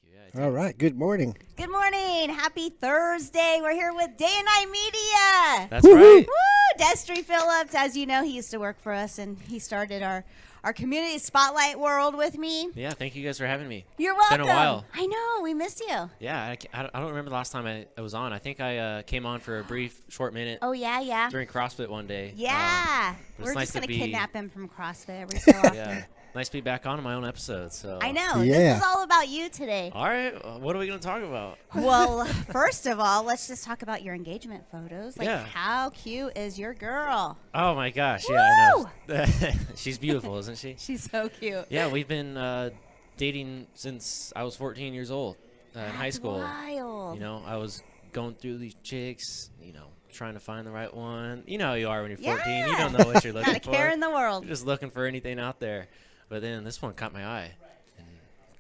Thank you. Yeah, All right. Good morning. Good morning. Happy Thursday. We're here with DayNight Media. that's right. Woo! Destry Phillips, as you know, he used to work for us, and he started our community spotlight world with me. Yeah, thank you guys for having me. You're It's welcome. been a while. I know. We missed you. Yeah, I don't remember the last time I was on. I think I came on for a brief, short minute Oh, yeah. during CrossFit one day. Yeah. It's We're nice just going to be- kidnap him from CrossFit every so often. Yeah, nice to be back on my own episode. So I know. Yeah. This is all about you today. All right, what are we going to talk about? Well, first of all, let's just talk about your engagement photos. Like, Yeah. how cute is your girl? Oh my gosh, yeah, I know. She's beautiful, isn't she? She's so cute. Yeah, we've been dating since I was 14 years old in high That's school. wild. You know, I was going through these chicks, trying to find the right one. You know how you are when you're 14. You Yeah. don't know what you're looking Not a for. care in the world. You're just looking for anything out there. But then this one caught my eye and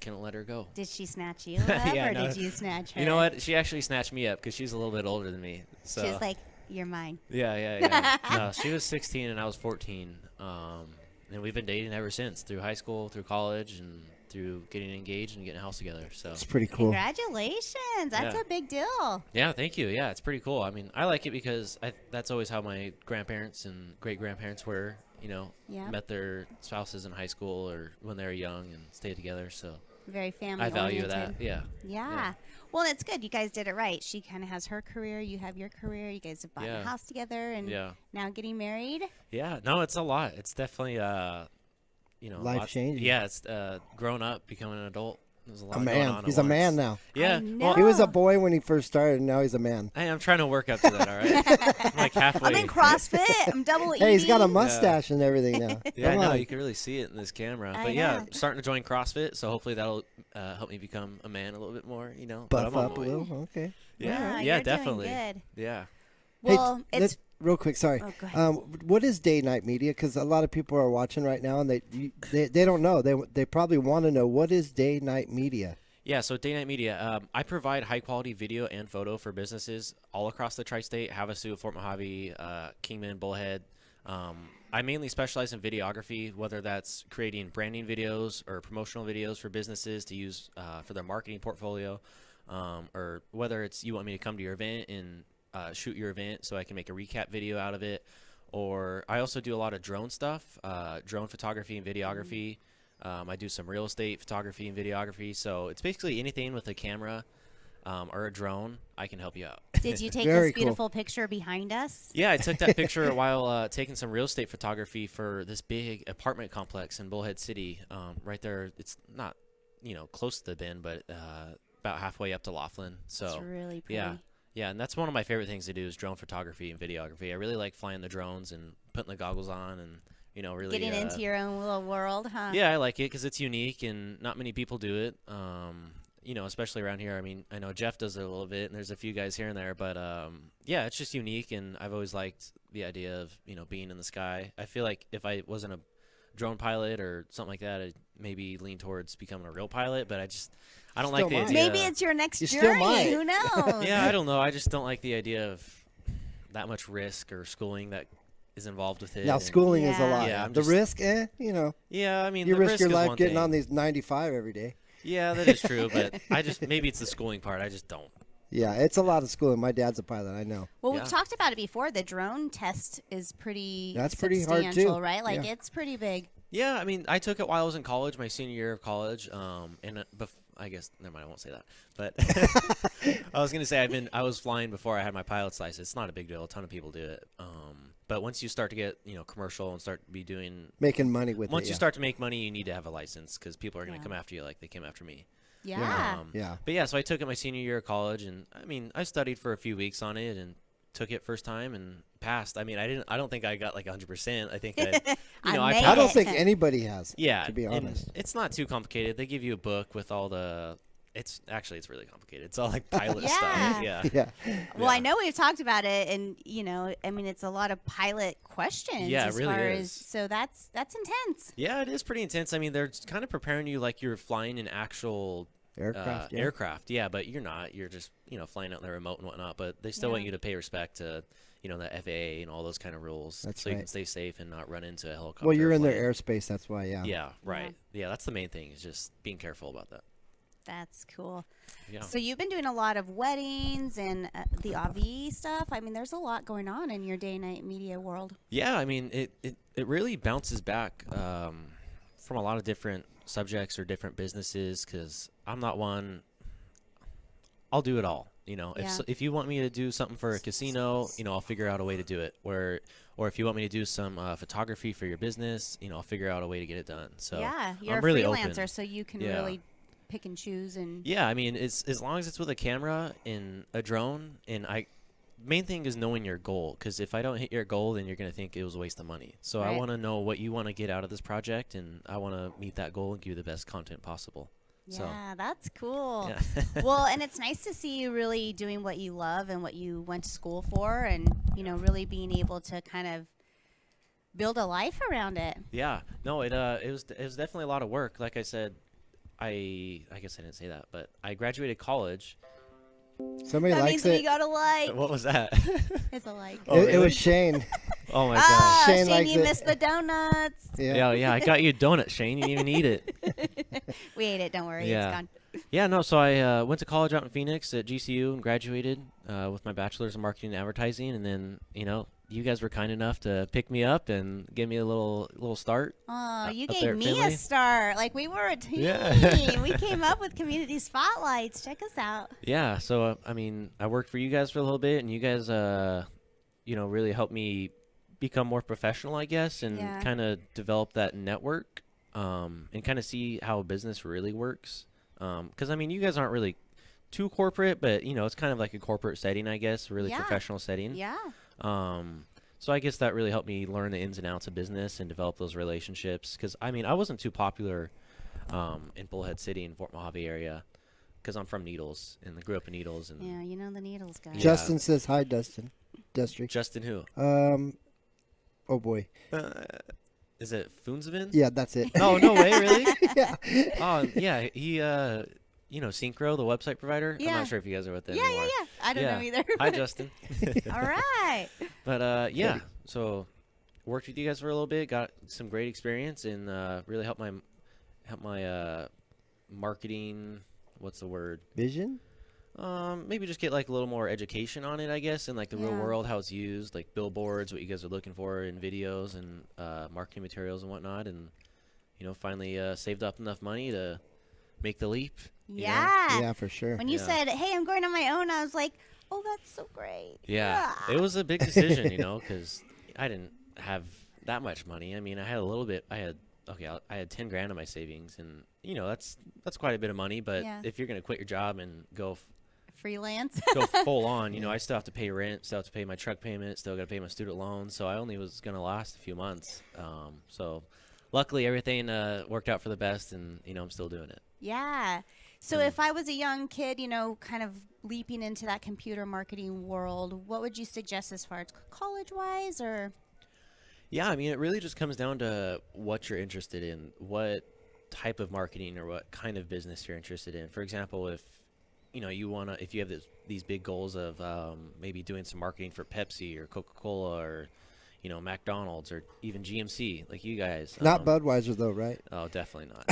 couldn't let her go. Did she snatch you up, Yeah, or no. did you snatch her? You know what? She actually snatched me up because she's a little bit older than me. So She was like, "You're mine." yeah. No, she was 16 and I was 14. And we've been dating ever since, through high school, through college, and through getting engaged and getting a house together. So It's pretty cool. Congratulations. That's Yeah. a big deal. yeah, thank you. Yeah, it's pretty cool. I mean, I like it because that's always how my grandparents and great-grandparents were, Yeah. met their spouses in high school or when they were young and stayed together. So Very family I value oriented. that. Yeah. Yeah. Well, it's good. You guys did it right. She kind of has her career. You have your career. You guys have bought Yeah. a house together and Yeah. now getting married. Yeah. No, it's a lot. It's definitely, Life-changing. Yeah, it's grown up, becoming an adult. There's a lot A going man. on at He's a man once. now. Yeah. I know. Well, He was a boy when he first started, and now he's a man. hey, I'm trying to work up to that. All right. I'm like halfway. I'm in CrossFit. I'm double Hey, he's got a eating. mustache and everything now. Yeah, Come no, on. you can really see it in this camera. I But yeah, know. I'm starting to join CrossFit, so hopefully that'll help me become a man a little bit more. But Buff I'm on up a my way. little. Okay. Yeah, you're doing definitely. good. Yeah. Well, hey, it's let's, real quick, sorry. Oh, go ahead. What is DayNight Media? Because a lot of people are watching right now, and they don't know. They probably want to know, what is DayNight Media? Yeah, so DayNight Media, I provide high-quality video and photo for businesses all across the tri-state, Havasu, Fort Mojave, Kingman, Bullhead. I mainly specialize in videography, whether that's creating branding videos or promotional videos for businesses to use for their marketing portfolio, or whether it's you want me to come to your event and shoot your event so I can make a recap video out of it. Or I also do a lot of drone stuff, drone photography and videography. I do some real estate photography and videography. So it's basically anything with a camera or a drone, I can help you out. Did you take Very this beautiful picture behind us? Yeah, I took that picture while taking some real estate photography for this big apartment complex in Bullhead City. Right there, it's not, close to the bend, but about halfway up to Laughlin. So It's really pretty. yeah, and that's one of my favorite things to do is drone photography and videography. I really like flying the drones and putting the goggles on and really Getting into your own little world, huh? Yeah, I like it because it's unique and not many people do it. Especially around here. I mean, I know Jeff does it a little bit, and there's a few guys here and there, but yeah, it's just unique, and I've always liked the idea of being in the sky. I feel like if I wasn't a drone pilot or something like that, I'd maybe lean towards becoming a real pilot. But I don't like Still the might. idea. Maybe it's your next You still journey. might. Who knows? Yeah, I don't know. I just don't like the idea of that much risk or schooling that is involved with it. Now, and- schooling is a Yeah. lot. Yeah, I'm the just- risk, Yeah, I mean, you the risk risk your is life one getting thing. on these 95 every day. Yeah, that is true, but maybe it's the schooling part. I just don't. Yeah, it's a lot of schooling. My dad's a pilot, I know. Well, Yeah. we've talked about it before. The drone test is pretty That's pretty hard, substantial, too. right? Like, Yeah. it's pretty big. Yeah, I mean, I took it while I was in college, my senior year of college, and I guess never mind, I won't say that. But I was gonna say I was flying before I had my pilot's license. It's not a big deal. A ton of people do it. But once you start to get commercial and start to be doing, Making money with once it. you start to make money, you need to have a license because people are gonna Yeah. come after you like they came after me. Yeah. Yeah. But yeah, so I took it my senior year of college, and I mean, I studied for a few weeks on it and took it first time and passed. I mean, I don't think I got like 100%. I think I made I don't it. think anybody has. Yeah, to be and honest. it's not too complicated. They give you a book with all the. It's really complicated. It's all like pilot Yeah. stuff. Yeah. Yeah. Well, I know we've talked about it, and I mean, it's a lot of pilot questions. Yeah, it as really far is. as so that's intense. Yeah, it is pretty intense. I mean, they're kind of preparing you like you're flying an actual Aircraft. Yeah. aircraft. Yeah, but you're not. You're just flying out in the remote and whatnot. But they still want Yeah. you to pay respect to the FAA and all those kind of rules, That's so you right. can stay safe and not run into a helicopter. Well, you're or in their plane. airspace. That's why. Yeah. Yeah, right. Yeah, that's the main thing is just being careful about that. That's cool. Yeah. So you've been doing a lot of weddings and the AV stuff. I mean, there's a lot going on in your day-night media world. Yeah, I mean, it really bounces back from a lot of different subjects or different businesses, because I'm not one. I'll do it all. Yeah. If you want me to do something for a casino, I'll figure out a way to do it. Or if you want me to do some photography for your business, I'll figure out a way to get it done. So Yeah, you're I'm a really freelancer, open. so you can Yeah. really pick and choose. And Yeah, I mean, it's as long as it's with a camera and a drone, and main thing is knowing your goal, because if I don't hit your goal, then you're going to think it was a waste of money. So I Right. want to know what you want to get out of this project, and I want to meet that goal and give you the best content possible. So, yeah, that's cool. yeah. Well, and it's nice to see you really doing what you love and what you went to school for, and really being able to kind of build a life around it. Yeah, no, it was definitely a lot of work. Like I said, I guess I didn't say that, but I graduated college. Somebody That likes means we it. got a like. What was that? It's a like. Oh, It really? was Shane. Oh my gosh. Ah, Shane Shane, likes you it. missed the donuts. Yeah. Yeah, I got you a donut, Shane. You didn't even eat it. We ate it. Don't worry, Yeah. it's gone. Yeah, no, so I went to college out in Phoenix at GCU and graduated with my bachelor's in marketing and advertising, and then, you guys were kind enough to pick me up and give me a little start. Oh, you up gave there at me a Finley. start. Like, we were a team. Yeah. We came up with community spotlights. Check us out. Yeah, so I mean, I worked for you guys for a little bit, and you guys, really helped me become more professional, I guess, and Yeah. kind of develop that network, and kind of see how a business really works. Because I mean, you guys aren't really too corporate, but it's kind of like a corporate setting, I guess, a really Yeah. professional setting. Yeah. So I guess that really helped me learn the ins and outs of business and develop those relationships. Because I mean, I wasn't too popular in Bullhead City and Fort Mojave area, because I'm from Needles and I grew up in Needles. And Yeah, you know the needles, guys. Yeah. Justin says hi, Dustin. Destry. Justin, who? Oh boy. Is it Foonsvin? Yeah, that's it. Oh, no way, really? Yeah. Oh, yeah. He, Synchro, the website provider. I'm Yeah. not sure if you guys are with them Yeah, anymore. yeah. I don't Yeah. know either. Hi, Justin. All right. But yeah, so worked with you guys for a little bit, got some great experience, and really helped my marketing. What's the word? Vision? Maybe just get like a little more education on it, I guess, in like the real Yeah. world, how it's used, like billboards, what you guys are looking for in videos and marketing materials and whatnot, and finally saved up enough money to make the leap. you know? Yeah. Yeah, for sure. When you Yeah. said, "Hey, I'm going on my own," I was like, "Oh, that's so great." Yeah, it was a big decision, because I didn't have that much money. I mean, I had a little bit. I had 10 grand in my savings, and that's quite a bit of money. But Yeah. if you're gonna quit your job and go Freelance. go full on, I still have to pay rent, still have to pay my truck payment, still got to pay my student loans. So I only was gonna last a few months. So luckily everything worked out for the best, and I'm still doing it. Yeah. So if I was a young kid, kind of leaping into that computer marketing world, what would you suggest as far as college-wise, or? Yeah, I mean, it really just comes down to what you're interested in, what type of marketing or what kind of business you're interested in. For example, if if you have these big goals of maybe doing some marketing for Pepsi or Coca-Cola or McDonald's or even GMC, like you guys. Not Budweiser though, right? Oh, definitely not.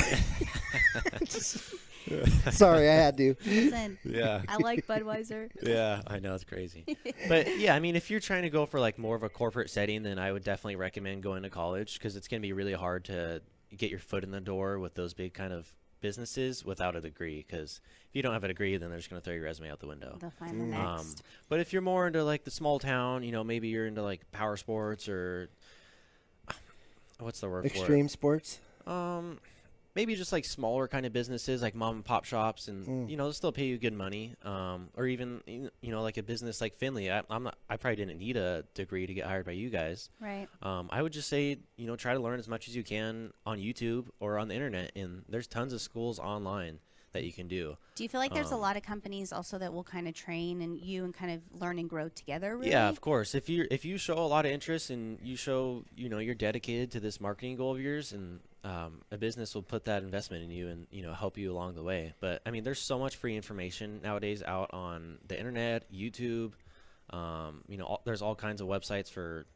Sorry, I had to. Listen, Yeah. I like Budweiser. Yeah, I know, it's crazy. But yeah, I mean, if you're trying to go for like more of a corporate setting, then I would definitely recommend going to college, because it's going to be really hard to get your foot in the door with those big kind of businesses without a degree, because if you don't have a degree, then they're just going to throw your resume out the window. They'll find the next. But if you're more into like the small town, maybe you're into like power sports or what's the word Extreme sports. for it? Maybe just like smaller kind of businesses, like mom and pop shops, and they'll still pay you good money. Or even like a business like Finley. I probably didn't need a degree to get hired by you guys. Right. I would just say try to learn as much as you can on YouTube or on the internet, and there's tons of schools online that you can do. Do you feel like there's a lot of companies also that will kind of train and kind of learn and grow together? Really? Yeah, of course. If you show a lot of interest and you show you're dedicated to this marketing goal of yours, and a business will put that investment in you and help you along the way. But I mean, there's so much free information nowadays out on the internet, YouTube. There's all kinds of websites for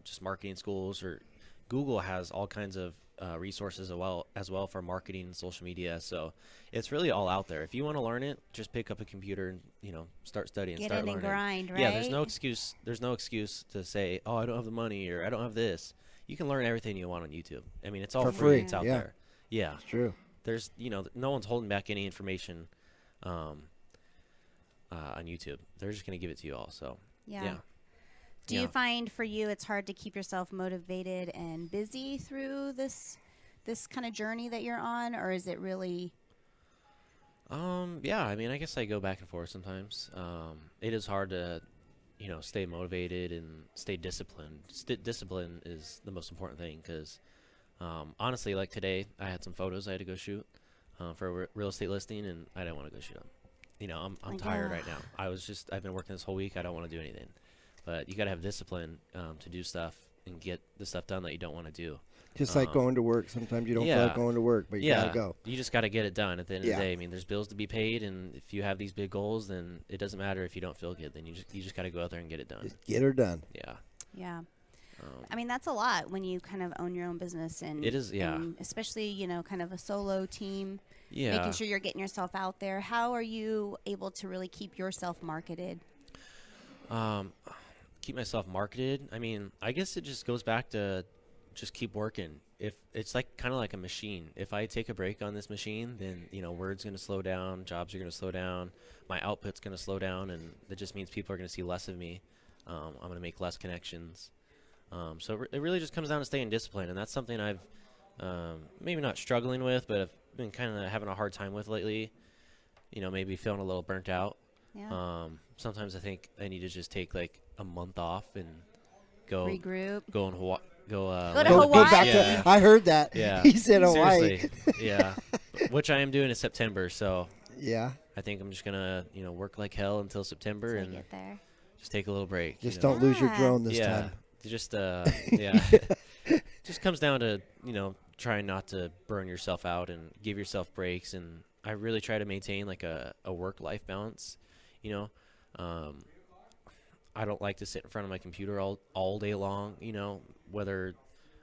just marketing schools, or Google has all kinds of resources as well for marketing and social media. So it's really all out there. If you want to learn it, just pick up a computer and start studying, Get start in and learning. grind, right? Yeah, there's no excuse. There's no excuse to say, oh, I don't have the money or I don't have this. You can learn everything you want on YouTube. I mean, it's all For free. free, It's out yeah. there. Yeah, It's true. there's no one's holding back any information on YouTube. They're just gonna give it to you all. So Yeah. Do Yeah. you find for you it's hard to keep yourself motivated and busy through this kind of journey that you're on, or is it really? Yeah, I mean, I guess I go back and forth sometimes. It is hard to, stay motivated and stay disciplined. Discipline is the most important thing because, honestly, like today, I had some photos I had to go shoot for a real estate listing, and I didn't want to go shoot them. I'm tired right now. I've been working this whole week. I don't want to do anything. But you got to have discipline to do stuff and get the stuff done that you don't want to do. Just like going to work. Sometimes you don't feel yeah. like going to work, but you gotta go. You just got to get it done at the end of Yeah. the day. I mean, there's bills to be paid, and if you have these big goals, then it doesn't matter if you don't feel good. Then you just got to go out there and get it done. Just get her done. Yeah. Yeah. I mean, that's a lot when you kind of own your own business, and It is, yeah. and especially kind of a solo team, Yeah. making sure you're getting yourself out there. How are you able to really keep yourself marketed? Keep myself marketed. I mean, I guess it just goes back to just keep working. If it's like kind of like a machine. If I take a break on this machine, then word's going to slow down, jobs are going to slow down, my output's going to slow down, and that just means people are going to see less of me. I'm going to make less connections. So it really just comes down to staying disciplined, and that's something I've maybe not struggling with, but I've been kind of having a hard time with lately. Maybe feeling a little burnt out. Yeah. Sometimes I think I need to just take like a month off and go Regroup. go in Hawaii. Go to Go back Hawaii? to. I heard that. Yeah. He said Hawaii. Seriously, yeah. Which I am doing in September, so Yeah. I think I'm just gonna work like hell until September Till you and get there. just take a little break. Just know. don't lose your Yeah. drone this Yeah. time. Just yeah. Just comes down to trying not to burn yourself out and give yourself breaks, and I really try to maintain like a work-life balance. I don't like to sit in front of my computer all day long. Whether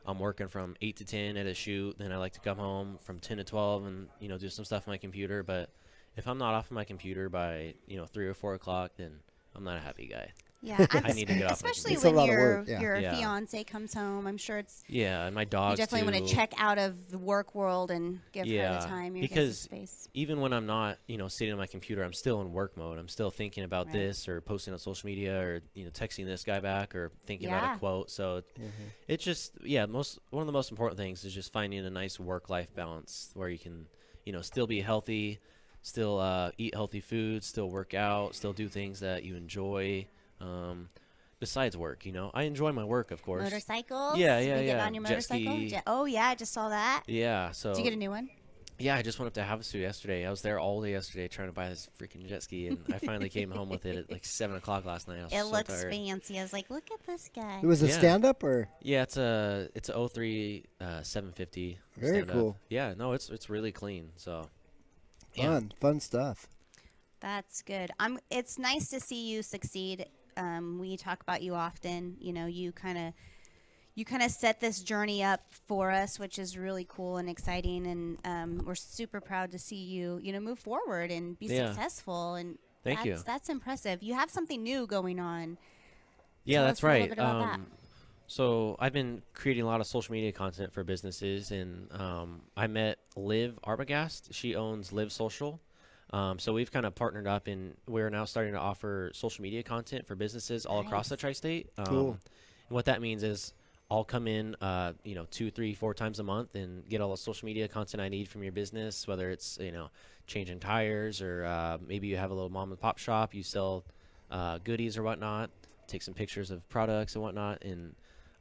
I'm working from 8 to 10 at a shoot, then I like to come home from 10 to 12 and do some stuff on my computer. But if I'm not off of my computer by 3 or 4 o'clock, then I'm not a happy guy. Yeah, I need to get off my especially It's a when lot of your work, yeah. your Yeah. fiance comes home. I'm sure it's Yeah, and my you dogs definitely want too. to check out of the work world and give her Yeah, the time, your because space. Even when I'm not, sitting on my computer, I'm still in work mode. I'm still thinking about Right. this or posting on social media or, texting this guy back or thinking about Yeah. a quote. So it's just, one of the most important things is just finding a nice work-life balance where you can, still be healthy, still eat healthy food, still work out, still do things that you enjoy. Besides work, I enjoy my work, of course. Motorcycles? Yeah, You yeah, been getting yeah. on your Jet motorcycle? ski. Oh yeah, I just saw that. Yeah, so Did you get a new one? yeah, I just went up to Havasu yesterday. I was there all day yesterday trying to buy this freaking jet ski, and I finally came home with it at like 7 o'clock last night. I was It so looks tired. fancy. I was like, look at this guy. It was a Yeah. stand-up or? Yeah, it's a 03 750. Very stand-up. cool. Yeah, no, it's really clean. So yeah. Fun stuff. That's good. It's nice to see you succeed. We talk about you often. You kind of set this journey up for us, which is really cool and exciting. And we're super proud to see you, move forward and be Yeah. successful. And Thank you. That's impressive. You have something new going on. Yeah, Tell that's us a little right. bit about that. So I've been creating a lot of social media content for businesses, and I met Liv Arbogast. She owns Liv Social. So we've kind of partnered up, and we're now starting to offer social media content for businesses all across the tri-state. Cool. And what that means is I'll come in, 2, 3, 4 times a month and get all the social media content I need from your business, whether it's, changing tires or maybe you have a little mom and pop shop, you sell goodies or whatnot, take some pictures of products and whatnot. And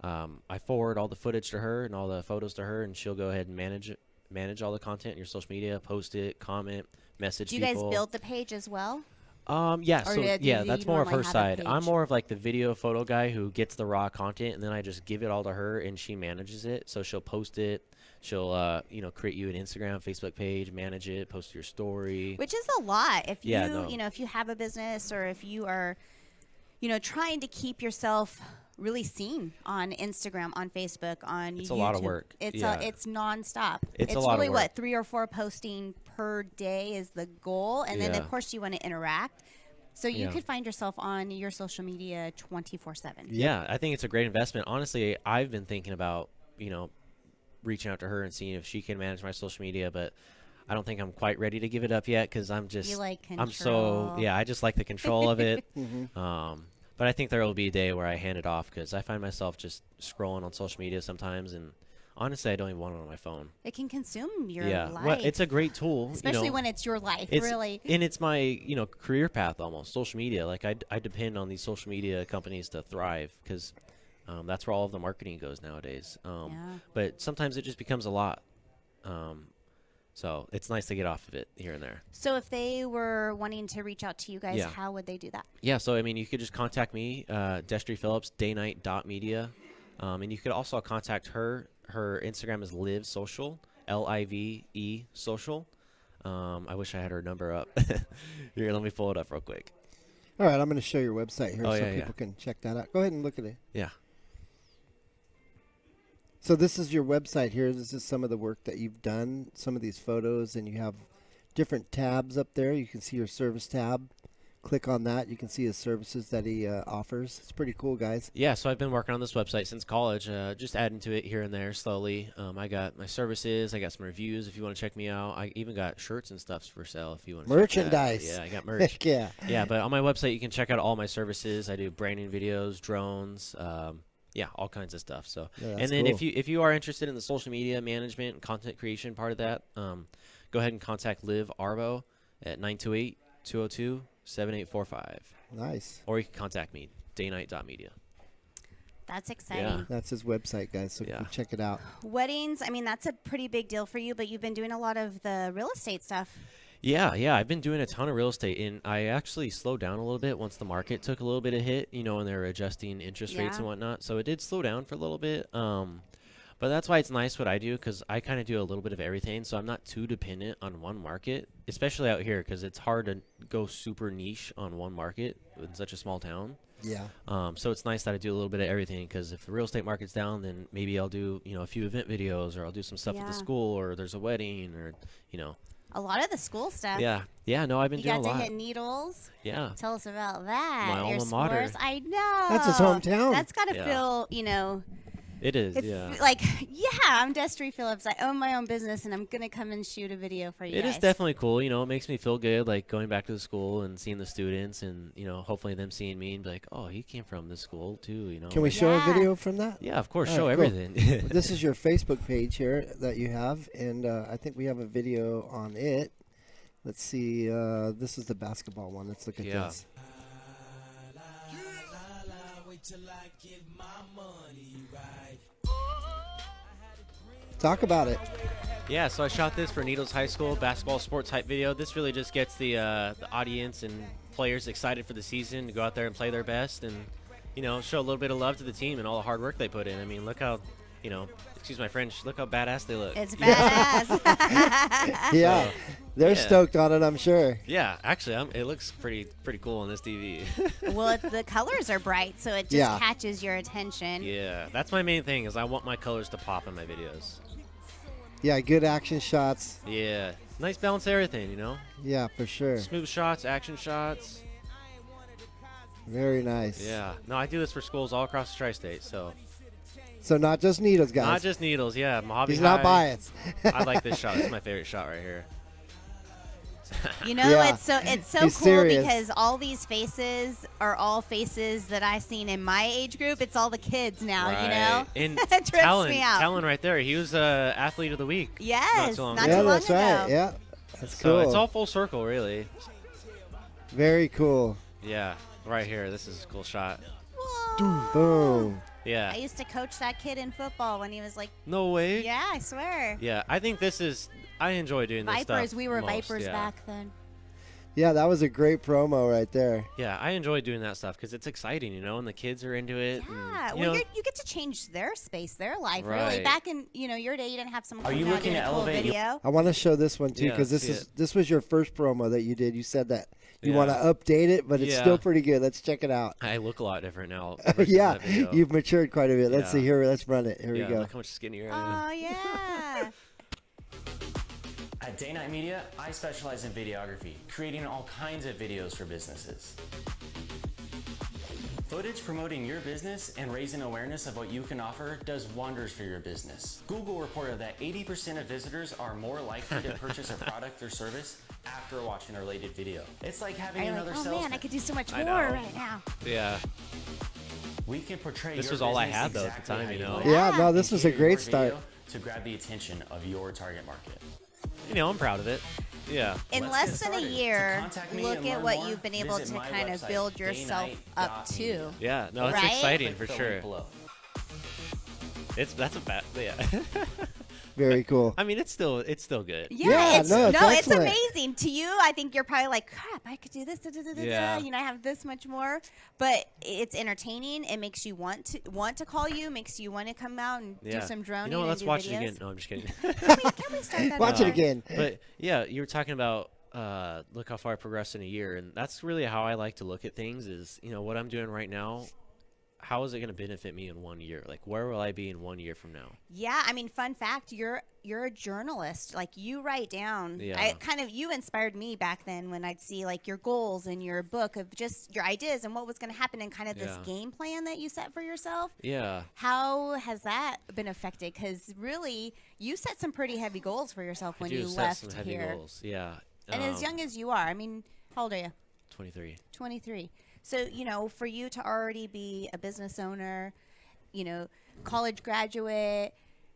I forward all the footage to her and all the photos to her, and she'll go ahead and manage all the content in your social media, post it, comment, message Do you people. guys build the page as well? Yeah, Or so do yeah, you that's more of normally her have a side. I'm page? more of like the video photo guy who gets the raw content, and then I just give it all to her, and she manages it. So she'll post it. She'll create you an Instagram, Facebook page, manage it, post your story. Which is a lot. If Yeah, you, no. if you have a business or if you are, trying to keep yourself really seen on Instagram, on Facebook, on It's YouTube. a lot of work. It's Yeah. it's nonstop. It's a lot of really work. what 3 or 4 posting per day is the goal, and then Yeah. of course you want to interact. So you Yeah. could find yourself on your social media 24/7. Yeah, I think it's a great investment. Honestly, I've been thinking about, reaching out to her and seeing if she can manage my social media, but I don't think I'm quite ready to give it up yet because I'm just, You like I'm so, control. yeah, I just like the control of it. Mm-hmm. But I think there will be a day where I hand it off because I find myself just scrolling on social media sometimes, and honestly, I don't even want it on my phone. It can consume your Yeah, life. well, it's a great tool, especially when it's your life, it's, really. and it's my career path almost. Social media, like I depend on these social media companies to thrive because that's where all of the marketing goes nowadays. Yeah. But sometimes it just becomes a lot. So it's nice to get off of it here and there. So if they were wanting to reach out to you guys, Yeah. how would they do that? Yeah, so I mean, you could just contact me, Destry Phillips, DayNight.media, and you could also contact her. Her Instagram is Live Social, LIVE Social. I wish I had her number up. Here, let me pull it up real quick. All right, I'm going to show your website here Oh, so yeah, people can check that out. Go ahead and look at it. Yeah. So this is your website here. This is some of the work that you've done, some of these photos, and you have different tabs up there. You can see your service tab. Click on that. You can see his services that he offers. It's pretty cool, guys. Yeah, so I've been working on this website since college, just adding to it here and there slowly. I got my services. I got some reviews if you want to check me out. I even got shirts and stuff for sale if you want to Merchandise. check that. Yeah, I got merch. Heck yeah. Yeah, but on my website, you can check out all my services. I do branding videos, drones, yeah, all kinds of stuff. So, Yeah, that's and then cool. if you are interested in the social media management and content creation part of that, go ahead and contact Liv Arbo at 928-202-7845. Nice. Or you can contact me, daynight.media. That's exciting. Yeah. That's his website, guys, so you Yeah. can check it out. Weddings, I mean, that's a pretty big deal for you, but you've been doing a lot of the real estate stuff. Yeah, I've been doing a ton of real estate, and I actually slowed down a little bit once the market took a little bit of hit, when they were adjusting interest rates Yeah. and whatnot. So it did slow down for a little bit. But that's why it's nice what I do, because I kind of do a little bit of everything, so I'm not too dependent on one market, especially out here, because it's hard to go super niche on one market in such a small town. Yeah. So it's nice that I do a little bit of everything, because if the real estate market's down, then maybe I'll do a few event videos, or I'll do some stuff at Yeah. the school, or there's a wedding, or A lot of the school stuff. yeah. No, I've been You doing got a to lot. hit Needles. Yeah. Tell us about that. My Your alma mater. sports. I know. That's his hometown. That's got to Yeah. feel, It is, it's yeah. like, yeah, I'm Destry Phillips. I own my own business, and I'm going to come and shoot a video for you It guys. is definitely cool. It makes me feel good, like going back to the school and seeing the students, and hopefully them seeing me and be like, oh, he came from this school too. Can we show a Yeah. video from that? Yeah, of course. All Show right, cool. everything. This is your Facebook page here that you have, and I think we have a video on it. Let's see. This is the basketball one. Let's look at Yeah. this. Talk about it. Yeah, so I shot this for Needles High School basketball sports hype video. This really just gets the audience and players excited for the season to go out there and play their best, and show a little bit of love to the team and all the hard work they put in. I mean, look how excuse my French, look how badass they look. It's badass. Yeah, they're Yeah. stoked on it, I'm sure. Yeah, actually, it looks pretty cool on this TV. Well, the colors are bright, so it just Yeah. catches your attention. Yeah, that's my main thing, is I want my colors to pop in my videos. Yeah, good action shots. Yeah, nice balance of everything, Yeah, for sure. smooth shots, action shots. Very nice. Yeah, no, I do this for schools all across the tri-state, so So not just needles, guys. not just Needles. Yeah, Mojave He's High. not biased. I like this shot. It's my favorite shot right here. Yeah. It's so He's cool serious. because all these faces are all faces that I seen in my age group. It's all the kids now, Right. And It trips Talon, me out. Talon right there. He was Athlete of the Week. Yes, too long not ago. Yeah, too long that's ago. right. Yeah, that's So cool. it's all full circle, really. Very cool. Yeah, right here. This is a cool shot. Whoa. Boom. Yeah. I used to coach that kid in football when he was like, No way. yeah, I swear. Yeah, I think this is. I enjoy doing this stuff. Vipers, we were most, Vipers yeah. back then. Yeah, that was a great promo right there. Yeah, I enjoy doing that stuff because it's exciting, and the kids are into it. Yeah, and, well, you get to change their space, their life. Really, Right. back in your day, you didn't have someone Are coming you out looking doing to a cool elevate your- video. I want to show this one too Yeah, because see this was your first promo that you did. You said that you Yeah. want to update it, but it's Yeah. still pretty good. Let's check it out. I look a lot different now. versus Yeah, that video. you've matured quite a bit. Let's see Yeah. here. Let's run it. Here yeah, we go. Look how much skinnier I am. Oh yeah. At DayNight Media, I specialize in videography, creating all kinds of videos for businesses. Footage promoting your business and raising awareness of what you can offer does wonders for your business. Google reported that 80% of visitors are more likely to purchase a product or service after watching a related video. It's like having You're another like, oh salesman. man, I could do so much I more know. right now. Yeah. We can portray This your was all I business had, though, at the exactly time, how you you know? want Yeah, it, no, this and was a tailor great your start. video to grab the attention of your target market. I'm proud of it. Yeah. In Let's less get than a started. To year, contact me look and at learn what more, you've been able visit to my kind of website, build yourself up to. daynight.media. Yeah. No, it's Right? exciting Click for the sure. link below. That's a bad. Yeah. Very cool. I mean, it's still good. Yeah, it's, no, it's it's excellent. amazing. To you, I think you're probably like, crap, I could do this, Yeah. I have this much more. But it's entertaining. It makes you want to call you, makes you want to come out and Yeah. do some droning. You know what? and Let's do watch videos. it again. No, I'm just kidding. Can we start that Watch it over? again. But yeah, you were talking about look how far I progressed in a year, and that's really how I like to look at things. Is what I'm doing right now. How is it going to benefit me in 1 year? Like, where will I be in 1 year from now? Yeah, I mean, fun fact, you're a journalist. Like, you write down. Yeah. You inspired me back then when I'd see like your goals in your book of just your ideas and what was going to happen and kind of this Yeah. game plan that you set for yourself. Yeah. How has that been affected? Because really, you set some pretty heavy goals for yourself when I do you set left some heavy here. goals. Yeah. And as young as you are, I mean, how old are you? 23. 23. So, for you to already be a business owner, college graduate,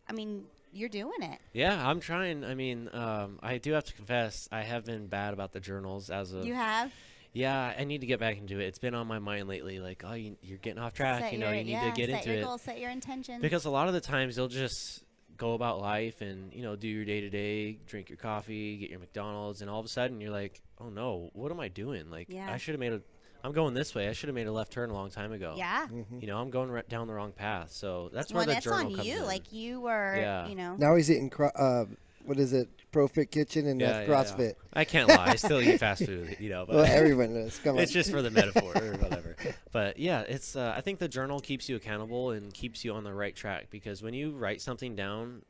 I mean, you're doing it. Yeah, I'm trying. I mean, I do have to confess, I have been bad about the journals as of. You have? Yeah, I need to get back into it. It's been on my mind lately. Like, oh, you're getting off track. Set You your- need to yeah, get set into your it. goals, set your intentions. Because a lot of the times you'll just go about life and do your day to day, drink your coffee, get your McDonald's, and all of a sudden you're like, oh no, what am I doing? Like, Yeah. I should have made I'm going this way. I should have made a left turn a long time ago. Yeah. I'm going down the wrong path. So that's Well, where the that's journal on comes you. in. Like, you were, Yeah. Now he's eating, what is it, ProFit Kitchen and CrossFit. I can't lie. I still eat fast food, but Well, everyone does. Come on. it's just for the metaphor or whatever. But yeah, it's. I think the journal keeps you accountable and keeps you on the right track because when you write something down,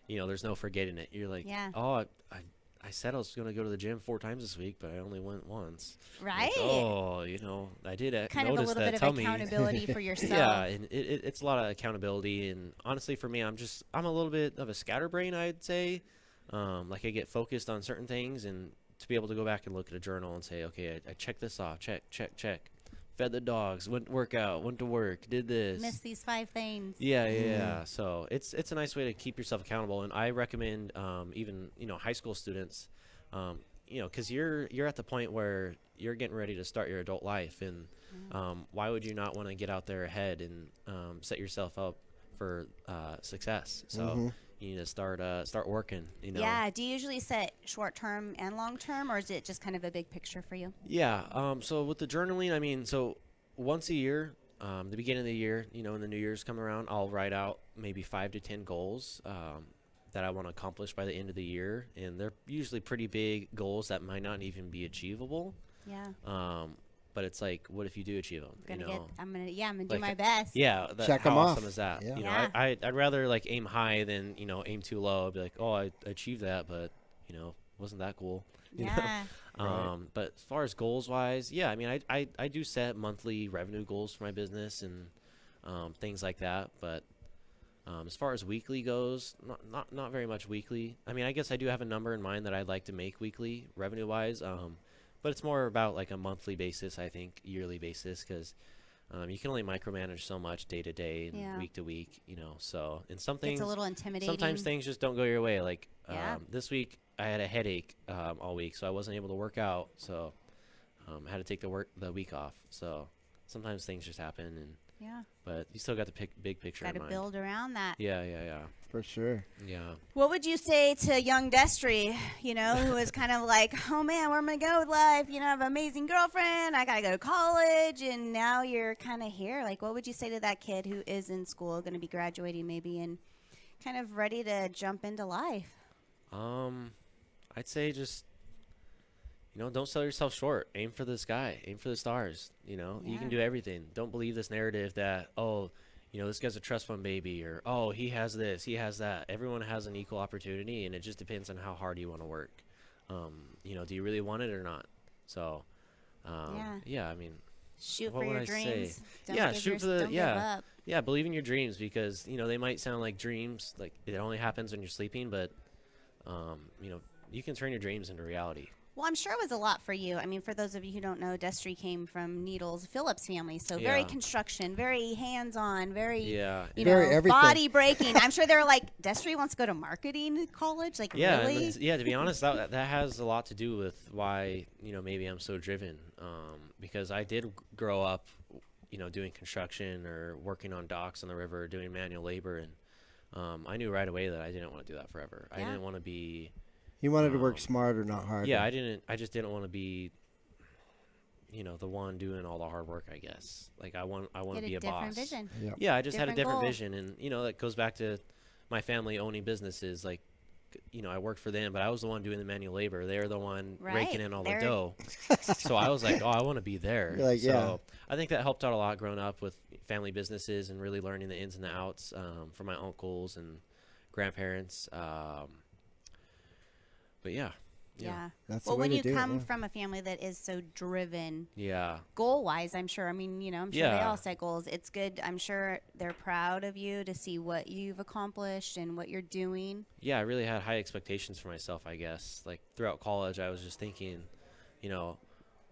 there's no forgetting it. You're like, Yeah. oh, I said I was going to go to the gym 4 times this week, but I only went once. Right. Like, oh, I did Kind of a notice little that. bit of Tell me. accountability for yourself. Yeah, and it's a lot of accountability. And honestly, for me, I'm a little bit of a scatterbrain, I'd say. Like I get focused on certain things, and to be able to go back and look at a journal and say, okay, I checked this off, check. Fed the dogs, went to work out, went to work, did this. Miss these 5 things. Yeah. So it's a nice way to keep yourself accountable, and I recommend even high school students, because you're at the point where you're getting ready to start your adult life, and why would you not want to get out there ahead and set yourself up for success? So you need to start working. Yeah. Do you usually set short term and long term, or is it just kind of a big picture for you? Yeah. So with the journaling, I mean, so once a year, the beginning of the year, when the New Year's come around, I'll write out maybe 5 to 10 goals that I want to accomplish by the end of the year, and they're usually pretty big goals that might not even be achievable. Yeah. But it's like, what if you do achieve them? I'm gonna do Like, my best. Yeah, Check how 'em awesome off. is that? Yeah. Yeah. I'd rather like aim high than aim too low. I'd be like, oh, I achieved that, but wasn't that cool? You know? Yeah. But as far as goals wise, yeah, I mean, I do set monthly revenue goals for my business and things like that. But as far as weekly goes, not very much weekly. I mean, I guess I do have a number in mind that I'd like to make weekly revenue wise. But it's more about like a monthly basis, I think, yearly basis, because you can only micromanage so much day to day and week to week, So, and some things, It's a little intimidating. sometimes things just don't go your way. Like Yeah. this week, I had a headache all week, so I wasn't able to work out. So I had to take the week off. So sometimes things just happen, and Yeah. But you still got the big picture Got in to mind. build around that. Yeah. For sure. What would you say to young Destry, who is kind of like, oh man, where am I going to go with life? I have an amazing girlfriend. I got to go to college. And now you're kind of here. Like, what would you say to that kid who is in school, going to be graduating maybe, and kind of ready to jump into life? I'd say just, don't sell yourself short. Aim for the sky. Aim for the stars. You can do everything. Don't believe this narrative that, this guy's a trust fund baby, or, he has this, he has that. Everyone has an equal opportunity, and it just depends on how hard you want to work. Do you really want it or not? So, I mean, shoot what for would your I dreams. say? Don't Shoot for the, don't give up. Yeah, believe in your dreams, because, they might sound like dreams, like it only happens when you're sleeping, but, you can turn your dreams into reality. Well, I'm sure it was a lot for you. I mean, for those of you who don't know, Destry came from Needles Phillips family, so very construction, very hands-on, very Very everything. body breaking. I'm sure they're like, Destry wants to go to marketing college, like really? To be honest, that has a lot to do with why maybe I'm so driven, because I did grow up, doing construction or working on docks on the river, doing manual labor, and I knew right away that I didn't want to do that forever. I didn't want to be. You wanted to work smarter, not harder. Yeah, I just didn't want to be, the one doing all the hard work, I guess. Like I want to be a boss. Vision. Yep. Yeah, I just had a different goal. vision, and that goes back to my family owning businesses. Like, I worked for them, but I was the one doing the manual labor. They were the one raking in all the dough. So I was like, I want to be there. You're like, so I think that helped out a lot growing up with family businesses and really learning the ins and the outs from my uncles and grandparents. But yeah. That's well, the way when to you do come it, from a family that is so driven, Yeah. goal-wise, I'm sure. I mean, I'm sure they Yeah. all set goals. It's good. I'm sure they're proud of you to see what you've accomplished and what you're doing. Yeah, I really had high expectations for myself, I guess. Like throughout college, I was just thinking,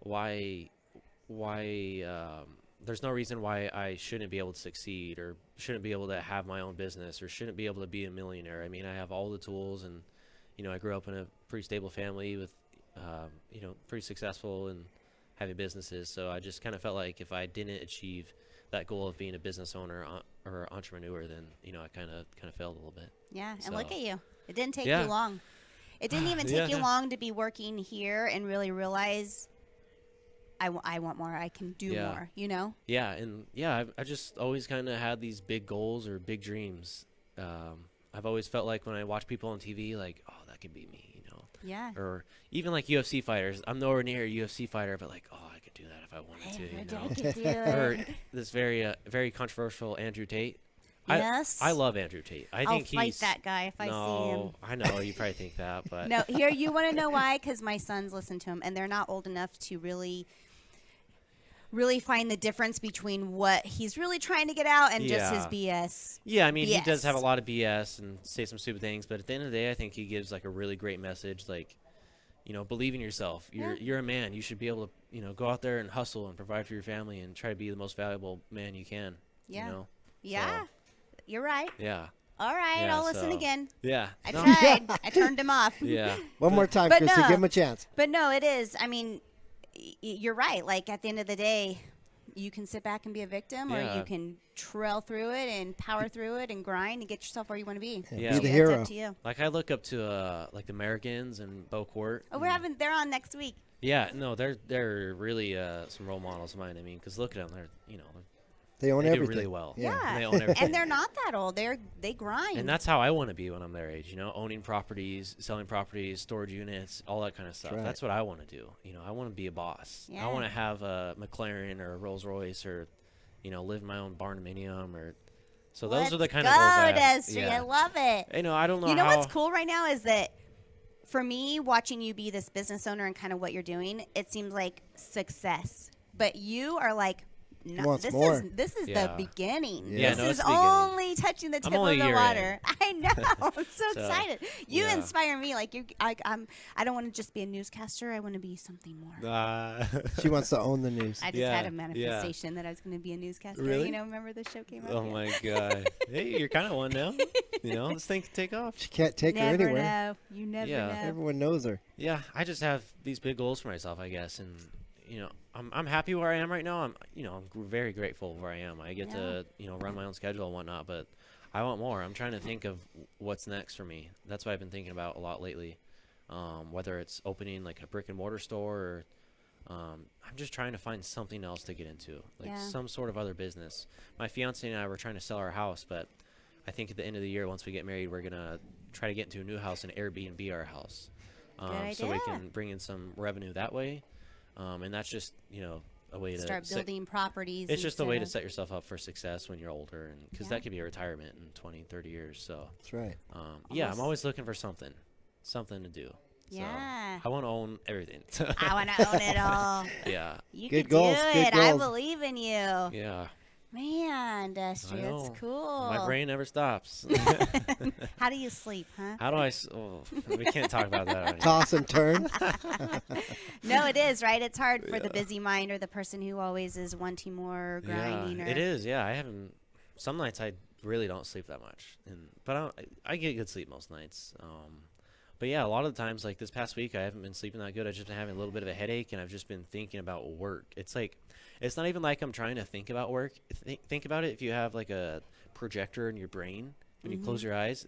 why there's no reason why I shouldn't be able to succeed or shouldn't be able to have my own business or shouldn't be able to be a millionaire. I mean, I have all the tools, and I grew up in a pretty stable family with pretty successful and having businesses. So I just kind of felt like if I didn't achieve that goal of being a business owner or entrepreneur, then I kind of failed a little bit. Yeah, and So- look at you. It didn't take Yeah. you long. It didn't even take you long to be working here and really realize I want more. I can do more, Yeah, and I just always kind of had these big goals or big dreams. I've always felt like when I watch people on TV, like, that could be me, Yeah. Or even like UFC fighters. I'm nowhere near a UFC fighter, but like, I could do that if I wanted to, I could do Or it. this very controversial Andrew Tate. Yes. I love Andrew Tate. I think I'll fight he's that guy if I see him. I know you probably think that, but No, here, you want to know why? Because my sons listen to him, and they're not old enough to really find the difference between what he's really trying to get out and just his BS. Yeah, I mean, he does BS. have a lot of BS and say some stupid things, but at the end of the day, I think he gives like a really great message, like, believe in yourself. You're a man. You should be able to, go out there and hustle and provide for your family and try to be the most valuable man you can. Yeah. So, You're right. yeah. All right, Yeah, I'll listen so- again. Yeah. I No, tried. I turned him off. Yeah. One more time, But Christy. no. Give him a chance. But no, it is. I mean, you're right. Like, at the end of the day, you can sit back and be a victim, or Yeah. you can trail through it and power through it and grind and get yourself where you want to be. Yeah. Be the It's hero. up to you. Like I look up to like the Americans and Bo Court. Oh, they're on next week. Yeah, no, they're really some role models of mine. I mean, because look at them, they're They own they do everything. really well. Yeah. They own everything. And they're not that old. They grind. And that's how I want to be when I'm their age, owning properties, selling properties, storage units, all that kind of stuff. Right. That's what I want to do. I want to be a boss. Yeah. I want to have a McLaren or a Rolls Royce or, live in my own barndominium or. So those are the kind of goals I have. Let's go, Destry. I Yeah. love it. I don't know. You know how, what's cool right now is that for me, watching you be this business owner and kind of what you're doing, it seems like success. But you are like, no, Wants this more. is the Yeah. beginning. Yeah, This no, is it's the beginning. only touching the tip of only a the year water. I know. I'm so So, excited. You yeah. inspire me. Like I don't want to just be a newscaster. I want to be something more. She wants to own the news. I just Yeah, had a yeah. manifestation that I was going to be a newscaster. Really? Remember the show came out? Oh my god! Hey, you're kind of one now. This thing can take off. She can't take her Never anywhere. know. You never Yeah. know. Everyone knows her. Yeah, I just have these big goals for myself, I guess, and I'm happy where I am right now. I'm very grateful where I am. I get Yeah. to run my own schedule and whatnot, but I want more. I'm trying to think of what's next for me. That's what I've been thinking about a lot lately. Whether it's opening like a brick and mortar store, or I'm just trying to find something else to get into, like Yeah. some sort of other business. My fiance and I were trying to sell our house, but I think at the end of the year, once we get married, we're gonna try to get into a new house and Airbnb our house, so we idea. can bring in some revenue that way. And that's just a way to Start building properties. it's just a way to instead set yourself up for success when you're older, and because Yeah. that could be a retirement in 20, 30 years. So That's right. yeah, I'm Almost- always looking for something to do. So, Yeah. I want to own everything. I want to own it all. Yeah, You Good can goals, do good it. I goals. believe in you. yeah. Man, Destry, I know. that's cool. My brain never stops. How do you sleep, huh? How do we can't talk about that. on here. Toss and turn. No, it is, right? It's hard for the busy mind or the person who always is wanting more grinding. Yeah, or it is. Yeah, I haven't. Some nights I really don't sleep that much, but I get good sleep most nights. But yeah, a lot of the times, like this past week, I haven't been sleeping that good. I've just been having a little bit of a headache, and I've just been thinking about work. It's like, it's not even like I'm trying to think about work. Think about it. If you have like a projector in your brain, when you close your eyes,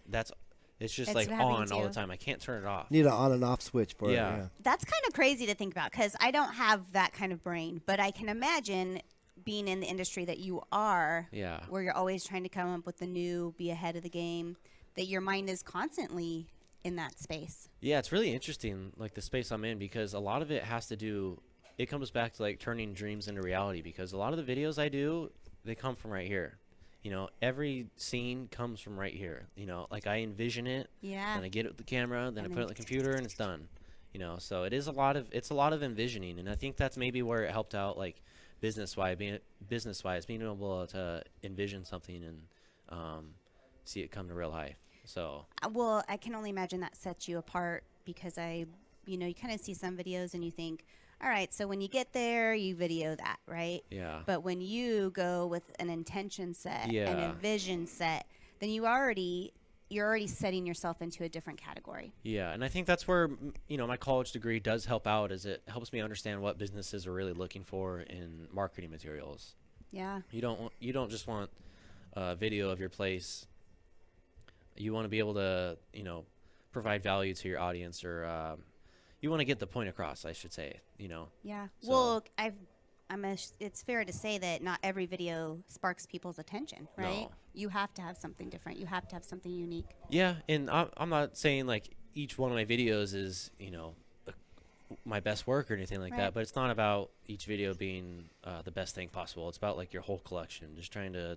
it's just It's like having on all to. the time. I can't turn it off. Need an on and off switch for Yeah. it. Yeah. That's kind of crazy to think about because I don't have that kind of brain, but I can imagine being in the industry that you are, Yeah. where you're always trying to come up with the new, be ahead of the game, that your mind is constantly in that space. Yeah, it's really interesting, like the space I'm in, because a lot of it has to do. It comes back to like turning dreams into reality, because a lot of the videos I do, they come from right here. Every scene comes from right here. Like I envision it, Yeah. then I get it with the camera, then I And put it then on the computer, and it's done. So it's a lot of envisioning, and I think that's maybe where it helped out, like business wise, being able to envision something and see it come to real life. So Well, I can only imagine that sets you apart because you kind of see some videos and you think, all right, so when you get there, you video that, right? yeah, But when you go with an intention set and a Yeah. vision set, then you're already setting yourself into a different category. yeah, and I think that's where my college degree does help out, is it helps me understand what businesses are really looking for in marketing materials. Yeah. You don't just want a video of your place. You want to be able to provide value to your audience, or you want to get the point across, I should say. Yeah. So- Well, it's fair to say that not every video sparks people's attention, right? No. You have to have something different. You have to have something unique. Yeah, and I'm not saying like each one of my videos is my best work or anything like Right. that, but it's not about each video being the best thing possible. It's about like your whole collection, just trying to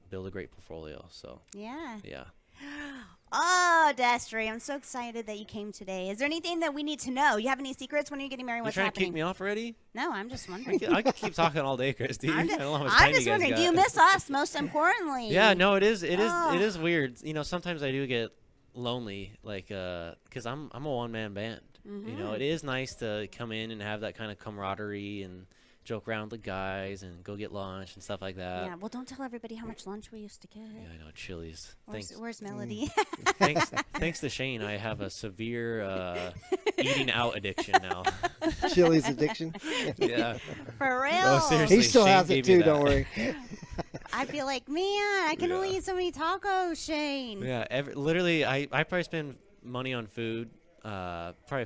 build a great portfolio. So Yeah. yeah. Oh, Destry, I'm so excited that you came today. Is there anything that we need to know? You have any secrets? When are you getting married? You What's trying to happening? kick me off already? No, I'm just wondering. I could keep talking all day, Christy. I'm I just, don't know how much time you guys wondering, do you got. miss us most importantly? Yeah, no, it is Oh. weird. Sometimes I do get lonely, like because I'm a one man band. Mm-hmm. It is nice to come in and have that kind of camaraderie and joke around with the guys and go get lunch and stuff like that. Yeah, well, don't tell everybody how much lunch we used to get. Yeah, I know, Chili's. Thanks, Where's Melody? thanks to Shane, I have a severe eating out addiction now. Chili's addiction. Yeah. For real. Oh, seriously. He still Shane has it gave me too. Don't that. worry. I'd be like, man, I can only Yeah. eat so many tacos, Shane. Yeah, literally, I probably spend money on food, probably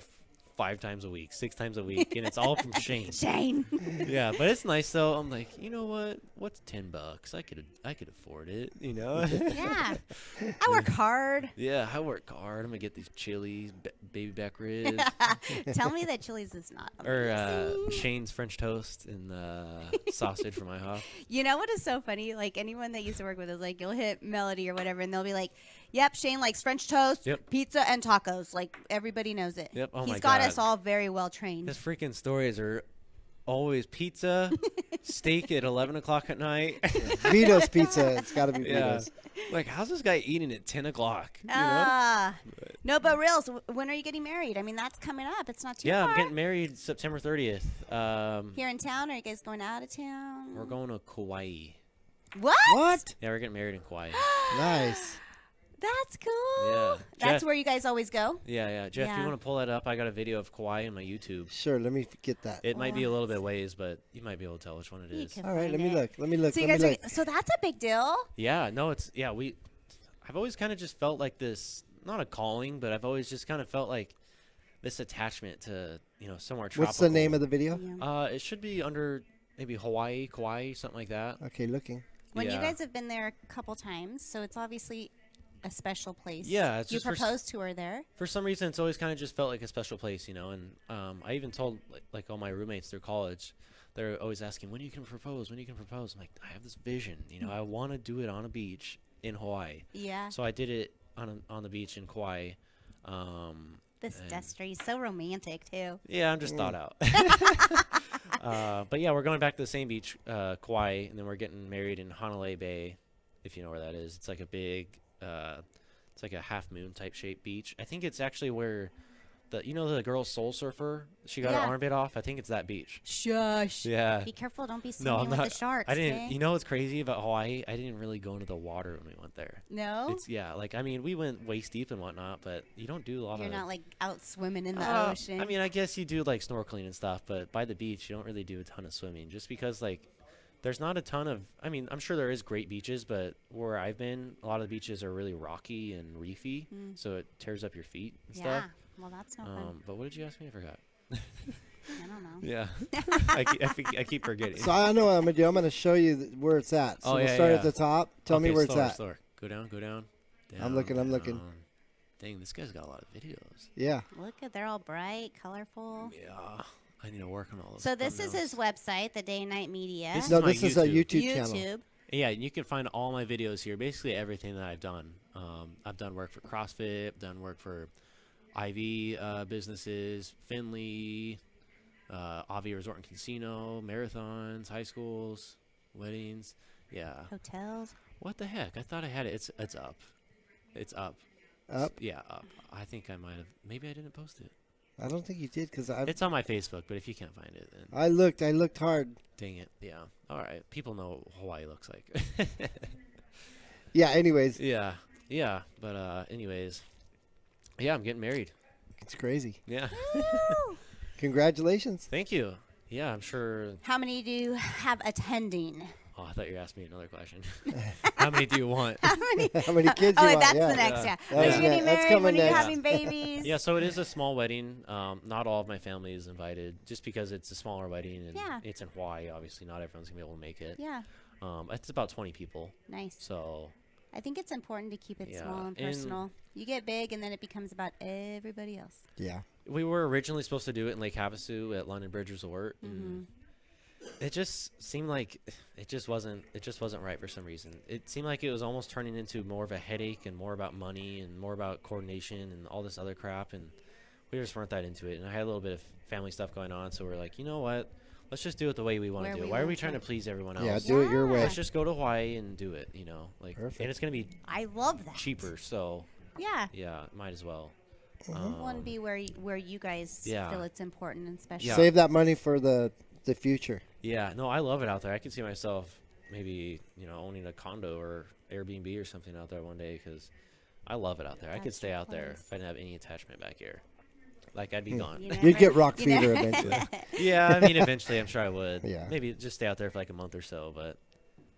5 times a week, 6 times a week, and it's all from Shane. Shane. Yeah, but it's nice though. I'm like, you know what? What's $10? I could afford it. Yeah. I work hard. Yeah, I work hard. I'm gonna get these Chili's, baby back ribs, Tell me that Chili's is not or amazing. Shane's French toast and sausage from IHOP. You know what is so funny? Like anyone that used to work with us, like you'll hit Melody or whatever, and they'll be like, "Yep, Shane likes French toast, Yep. pizza, and tacos." Like everybody knows it. Yep. Oh He's my got God. us all very well trained. His freaking stories are always pizza, steak at 11 o'clock at night. Vito's Pizza. It's got to be Yeah. Vito's. Like, how's this guy eating at 10 o'clock? No, but reals. When are you getting married? I mean, that's coming up. It's not too Yeah, far. I'm getting married September 30th. Here in town, or are you guys going out of town? We're going to Kauai. What? What? Yeah, we're getting married in Kauai. Nice. That's cool. Yeah. That's Jeff- where you guys always go. Yeah. Jeff, Yeah. you want to pull that up? I got a video of Kauai on my YouTube. Sure, let me get that. It might be a little bit ways, but you might be able to tell which one it You is. can All right, find let me it. look. Let me look. So you Let guys me look. so that's a big deal. Yeah, no, I've always kind of just felt like this, not a calling, but I've always just kind of felt like this attachment to, somewhere tropical. What's the name of the video? Yeah. It should be under maybe Hawaii, Kauai, something like that. Okay, looking. When you Yeah. guys have been there a couple times, so it's obviously a special place. Yeah, it's you just for proposed to her there. For some reason, it's always kind of just felt like a special place, and I even told like all my roommates through college, they're always asking, when you can propose, when you can propose. I'm like, I have this vision, I want to do it on a beach in Hawaii. Yeah. So I did it on the beach in Kauai. This and- Destry is so romantic too. Yeah, I'm just thought out. But yeah, we're going back to the same beach, Kauai, and then we're getting married in Hanalei Bay, if you know where that is. It's like a big, it's like a half moon type shaped beach. I think it's actually where the girl Soul Surfer, she got her Yeah. arm bit off. I think it's that beach. Shush. Yeah. Be careful. Don't be No, swimming I'm with not. the sharks. I didn't. okay? You know what's crazy about Hawaii? I didn't really go into the water when we went there. No. It's like I mean, we went waist deep and whatnot, but you don't do a lot You're of. not like out swimming in the ocean. I mean, I guess you do like snorkeling and stuff, but by the beach, you don't really do a ton of swimming just because like there's not a ton of. I mean, I'm sure there is great beaches, but where I've been, a lot of the beaches are really rocky and reefy, so it tears up your feet and yeah. stuff. Well, that's no fun. But what did you ask me? I forgot. I don't know. Yeah, I keep forgetting. So I know what I'm gonna do. I'm gonna show you where it's at. So Oh, we'll yeah, start yeah. at the top. Tell me Okay, where slower, it's at. slower. Go down. I'm looking, I'm looking. down. Dang, this guy's got a lot of videos. Yeah. Look at they're all bright, colorful. Yeah, I need to work on all those. So this is thumbnails. his website, the DayNight Media. This No, my this is a YouTube channel. YouTube. Yeah, and you can find all my videos here. Basically everything that I've done. I've done work for CrossFit. I've done work for IV businesses, Finley, Avi Resort and Casino, marathons, high schools, weddings. Yeah. Hotels. What the heck? I thought I had it. It's up. It's up. Up. Yeah, up. I think I might have. Maybe I didn't post it. I don't think you did because It's on my Facebook, but if you can't find it, then I looked hard. dang it. Yeah. All right. People know what Hawaii looks like. Yeah. Anyways, Yeah. Yeah. But anyways. Yeah, I'm getting married. it's crazy. Yeah. Woo! Congratulations. Thank you. Yeah, I'm sure. How many do you have attending? Oh, I thought you were asking me another question. How many do you want? How many kids Oh, you wait, want? that's Yeah. the next. Yeah. Yeah. That Are was you ne- getting that's married? coming When are you next. having babies? Yeah, so it is a small wedding. Not all of my family is invited, just because it's a smaller wedding and Yeah. it's in Hawaii. Obviously, not everyone's gonna be able to make it. Yeah. It's about 20 people. Nice. So I think it's important to keep it Yeah, small and and- personal. You get big, and then it becomes about everybody else. Yeah. we were originally supposed to do it in Lake Havasu at London Bridge Resort. And it just seemed like it just wasn't right for some reason. It seemed like it was almost turning into more of a headache and more about money and more about coordination and all this other crap, and we just weren't that into it. And I had a little bit of family stuff going on, so we're like, you know what? Let's just do it the way we want Where to do we it. Why are we want trying to. to please everyone else? Yeah. Do it your way. Let's just go to Hawaii and do it, like, Perfect. and it's going to be I love that. cheaper, so Yeah. yeah, might as well. One be where you guys Yeah. feel it's important and special. Yeah. Save that money for the future. Yeah, no, I love it out there. I could see myself maybe, owning a condo or Airbnb or something out there one day because I love it out there. I could That's stay your out there place. if I didn't have any attachment back here. Like, I'd be gone. You You'd never- get rock you fever never- eventually. Yeah, I mean, eventually I'm sure I would. Yeah. Maybe just stay out there for like a month or so, but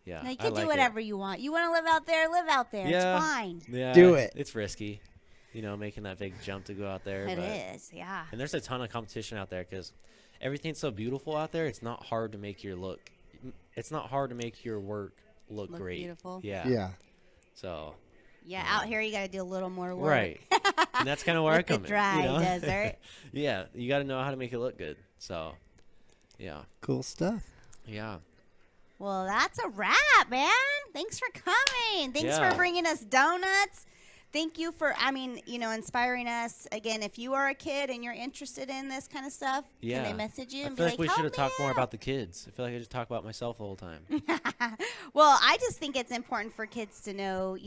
yeah. No, you I can like do it. whatever you want. You want to live out there, live out there. Yeah. It's fine. Yeah, Do it. It's risky, making that big jump to go out there. It but, is, yeah. And there's a ton of competition out there because everything's so beautiful out there. It's not hard to make your look. It's not hard to make your work look Look great. beautiful. Yeah. Yeah. So. Yeah, out here you got to do a little more work. Right. And that's kind of where I With the come in. dry desert. Yeah, you got to know how to make it look good. So, yeah. Cool stuff. Yeah. Well, that's a wrap, man. Thanks for coming. Thanks Yeah. for bringing us donuts. Thank you for, inspiring us. Again, if you are a kid and you're interested in this kind of stuff, Yeah. can they message you I and feel be like like, we should have "Help talked me more out." about the kids. I feel like I just talk about myself the whole time. Well, I just think it's important for kids to know,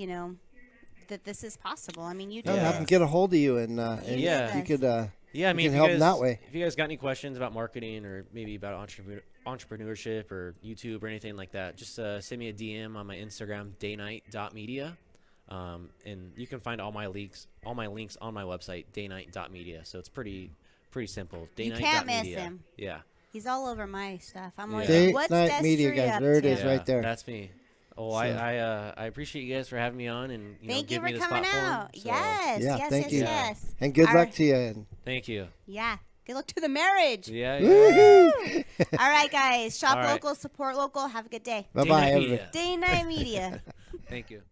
that this is possible. I mean, you do No, Yeah. have this. them get a hold of you and Yeah. you could Yeah, I You mean, can if help you them guys, that way. If you guys got any questions about marketing or maybe about entrepreneurship or YouTube or anything like that, just send me a DM on my Instagram, DayNight.media. And you can find all my links on my website, daynight.media. So it's pretty simple. You Daynight.media. can't miss him. Yeah. He's all over my stuff. I'm always Yeah. like, what's DayNight Media, Destry guys. up There it to? is, right there. That's me. Oh, So- I appreciate you guys for having me on and Thank you give for me this coming platform. out. So, Yes, Yeah, yes, thank yes, you. yes. And good All luck right. to you. And Thank you. Yeah. Good luck to the marriage. Yeah. woohoo! All right, guys. Shop All right. local, support local. Have a good day. Bye Day bye, Night everybody. Media. Day Night Media. Thank you.